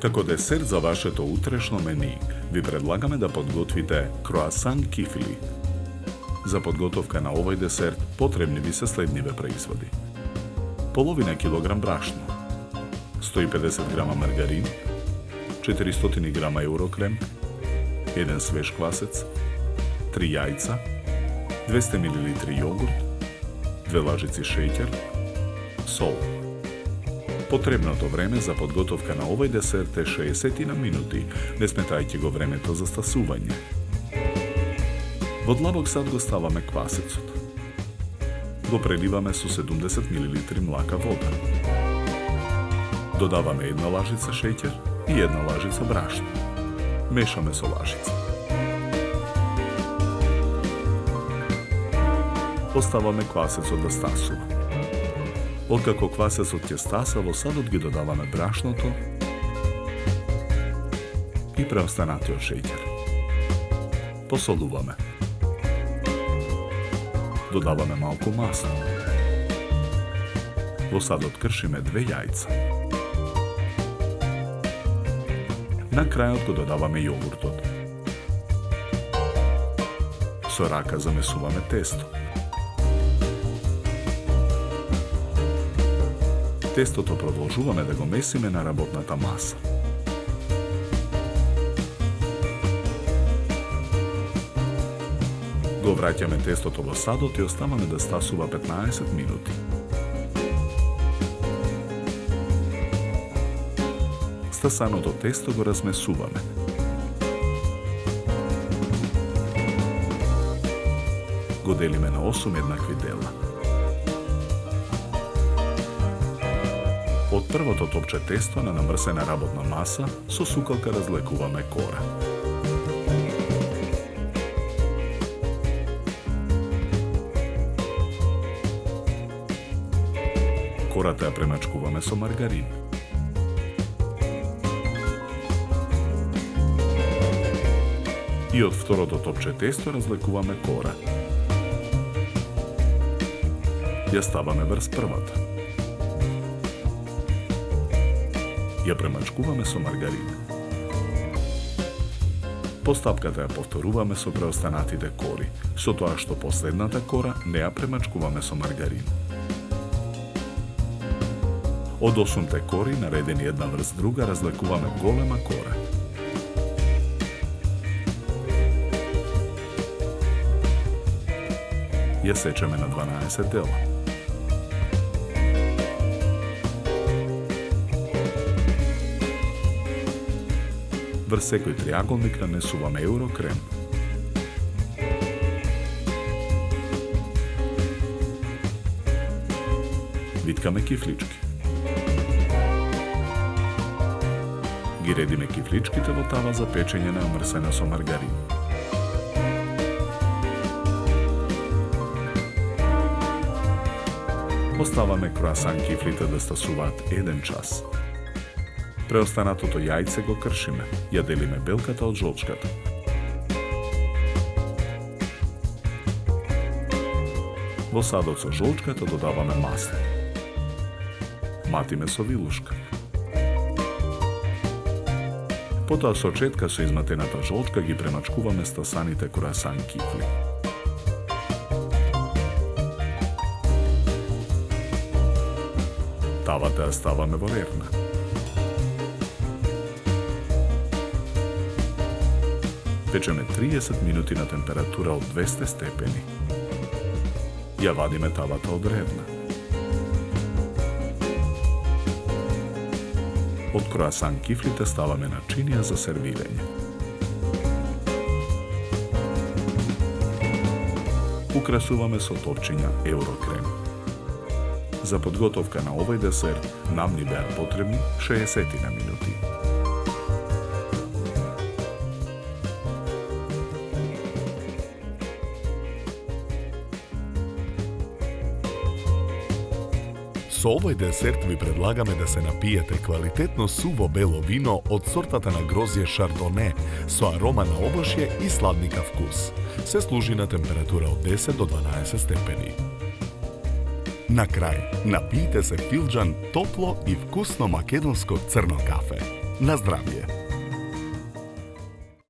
Како десерт за вашето утрешно мени, ви предлагаме да подготвите круасан кифли. За подготовка на овој десерт потребни ви се следниве производи: половина килограм брашно, 150 грама маргарин, 400 грама еврокрем, 1 свеж квасец, 3 јајца, 200 мл јогурт, 2 лажици шеќер, сол. Потребното време за подготовка на овој десерт е 60 минути, не сметајќи го времето за стасување. Во длабок сад го ставаме квасецот. Го преливаме со 70 мл млака вода. Додаваме 1 лажица шеќер и 1 лажица брашно. Мешаме со лажица. Оставаме квасецот да стасува. Откако квасецот ќе стаса, во садот ги додаваме брашното и преостанатиот шеќер. Посолуваме. Додаваме малку масло. Во садот кршиме 2 јајца. На крајот го додаваме јогуртот. Со рака замесуваме тесто. Тестото продолжуваме да го месиме на работната маса. Го враќаме тестото во садот и оставаме да стасува 15 минути. Стасаното тесто го размесуваме. Го делиме на 8 еднакви дела. Од првото топче тесто на намрсена работна маса со сукалка разлекуваме кора. Кората ја премачкуваме со маргарин. И од второто топче тесто разлекуваме кора. Ја ставаме врз првата. Ја премачкуваме со маргарин. Постапката ја повторуваме со преостанатите кори, со тоа што последната кора не ја премачкуваме со маргарин. Од 8 кори, наредени една врз друга, разлекуваме голема кора. Ја сечеме на 12 дела. Врз секој триаголник нанесуваме еврокрем. Виткаме кифлички. Ги редиме кифличките во тава за печење намрсена со маргарин. Оставаме круасан кифлите да стасуваат 1 час. Преостанатото јајце го кршиме, ја делиме белката од жолчката. Во садот со жолчката додаваме масло. Матиме со вилушка. Потоа со четка со изматената жолчка ги премачкуваме стасаните круасан кифли. Тавата ја ставаме во рерна. Печеме 30 минути на температура од 200 степени. Ја вадиме тавата од рерна. Од круасан кифлите ставаме начинија за сервирање. Украсуваме со топчиња еврокрем. За подготовка на овој десерт нам ни беа потребни 60 минути. Со овој десерт ви предлагаме да се напиете квалитетно суво бело вино од сортата на грозје шардоне со арома на овошје и сладника вкус. Се служи на температура од 10 до 12 степени. Na kraj, napijte se filđan toplo i vkusno makedonsko crno kafe. Na zdravlje!